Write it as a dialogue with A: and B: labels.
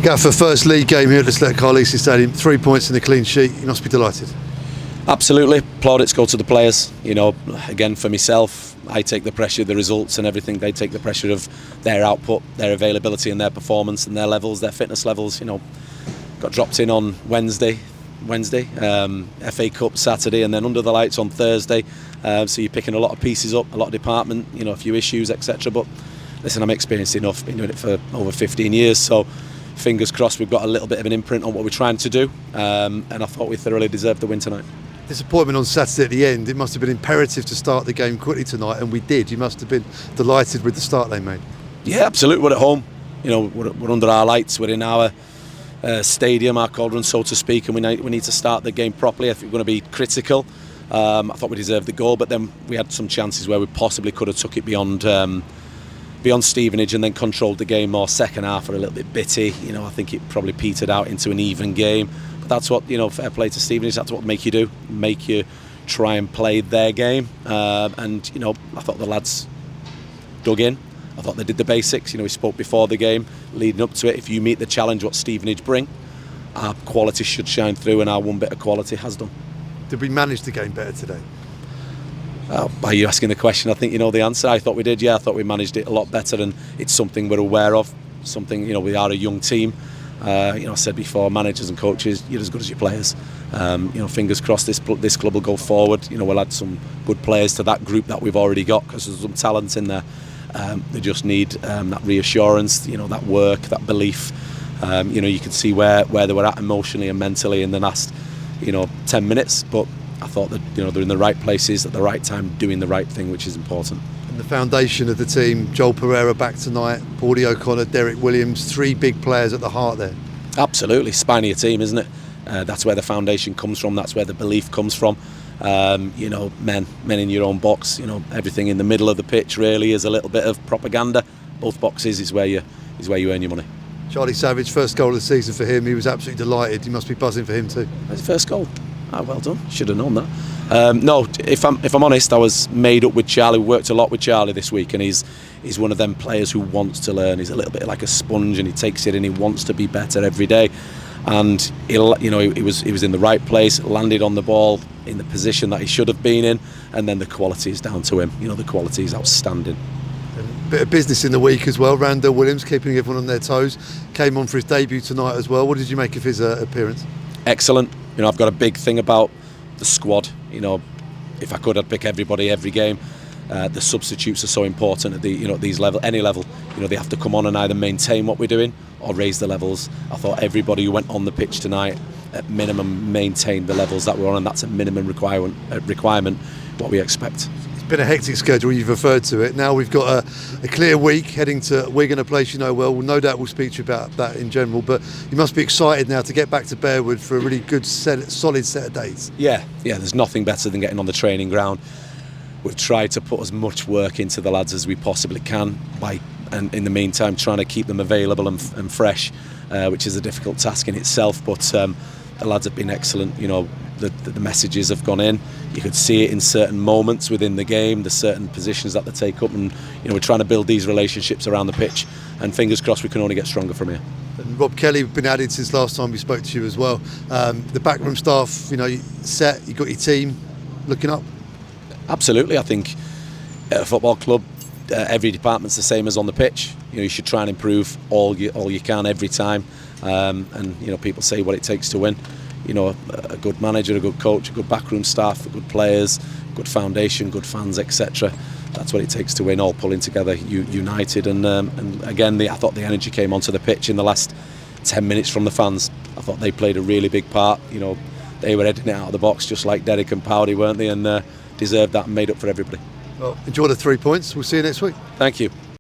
A: Gaffer, first league game here at the Select Carlisle Stadium, 3 points in the clean sheet. You must be delighted.
B: Absolutely. Plaudits go to the players. You know, again, for myself, I take the pressure of the results and everything. They take the pressure of their output, their availability and their performance and their levels, their fitness levels. You know, got dropped in on Wednesday, FA Cup Saturday, and then under the lights on Thursday. So you're picking a lot of pieces up, a lot of department, you know, a few issues, etc. But listen, I'm experienced enough, been doing it for over 15 years, so fingers crossed we've got a little bit of an imprint on what we're trying to do, and I thought we thoroughly deserved the win tonight.
A: Disappointment on Saturday at the end. It must have been imperative to start the game quickly tonight, and we did. You must have been delighted with the start they made.
B: Yeah, absolutely. We're at home. You know, we're under our lights. We're in our stadium, our cauldron, so to speak, and we need to start the game properly. I think we're going to be critical. I thought we deserved the goal, but then we had some chances where we possibly could have took it beyond Stevenage and then controlled the game more. Second half were a little bit bitty. You know, I think it probably petered out into an even game. But that's what, you know, fair play to Stevenage. That's what make you do. Make you try and play their game. And, you know, I thought the lads dug in. I thought they did the basics. You know, we spoke before the game, leading up to it. If you meet the challenge what Stevenage bring, our quality should shine through, and our one bit of quality has done.
A: Did we manage the game better today?
B: By you asking the question, I think you know the answer. I thought we did, yeah. I thought we managed it a lot better, and it's something we're aware of. Something, you know, we are a young team. You know, I said before, managers and coaches, you're as good as your players. You know, fingers crossed this club will go forward. You know, we'll add some good players to that group that we've already got, because there's some talent in there. They just need that reassurance, you know, that work, that belief. You know, you can see where they were at emotionally and mentally in the last, you know, 10 minutes. But I thought that, you know, they're in the right places at the right time, doing the right thing, which is important.
A: And the foundation of the team, Joel Pereira back tonight, Paudie O'Connor, Derek Williams, three big players at the heart there. Absolutely, spine of your team, isn't it? That's where the foundation comes from. That's where the belief comes from. You know, men in your own box. You know, everything in the middle of the pitch really is a little bit of propaganda. Both boxes is where you earn your money. Charlie Savage, first goal of the season for him. He was absolutely delighted. You must be buzzing for him too.
B: His first goal. Oh, well done. Should have known that. No, if I'm honest, I was made up with Charlie. We worked a lot with Charlie this week, and he's one of them players who wants to learn. He's a little bit like a sponge, and he takes it and he wants to be better every day. And he was in the right place, landed on the ball in the position that he should have been in, and then the quality is down to him. You know, the quality is outstanding.
A: Bit of business in the week as well. Randall Williams keeping everyone on their toes. Came on for his debut tonight as well. What did you make of his appearance?
B: Excellent. You know, I've got a big thing about the squad. You know, if I could, I'd pick everybody every game. The substitutes are so important at these any level. You know, they have to come on and either maintain what we're doing or raise the levels. I thought everybody who went on the pitch tonight, at minimum, maintained the levels that we're on, and that's a minimum requirement. What we expect. It's
A: been a hectic schedule. You've referred to it. Now we've got a clear week heading to Wigan, a place you know well. No doubt we'll speak to you about that in general. But you must be excited now to get back to Bearwood for a really good, solid set of days.
B: Yeah. There's nothing better than getting on the training ground. We've tried to put as much work into the lads as we possibly can and in the meantime trying to keep them available and fresh, which is a difficult task in itself. But the lads have been excellent. You know, the messages have gone in. You could see it in certain moments within the game, the certain positions that they take up, and you know, we're trying to build these relationships around the pitch. And fingers crossed, we can only get stronger from here.
A: And Rob Kelly, been added since last time we spoke to you as well. The backroom staff, you know, set. You got your team looking up.
B: Absolutely, I think at a football club, every department's the same as on the pitch. You know, you should try and improve all you can every time. And you know, people say what it takes to win. You know, a good manager, a good coach, a good backroom staff, good players, good foundation, good fans, etc. That's what it takes to win. All pulling together, united. And again, I thought the energy came onto the pitch in the last 10 minutes from the fans. I thought they played a really big part. You know, they were heading it out of the box just like Derek and Paudie, weren't they? And deserved that and made up for everybody.
A: Well, enjoy the 3 points. We'll see you next week.
B: Thank you.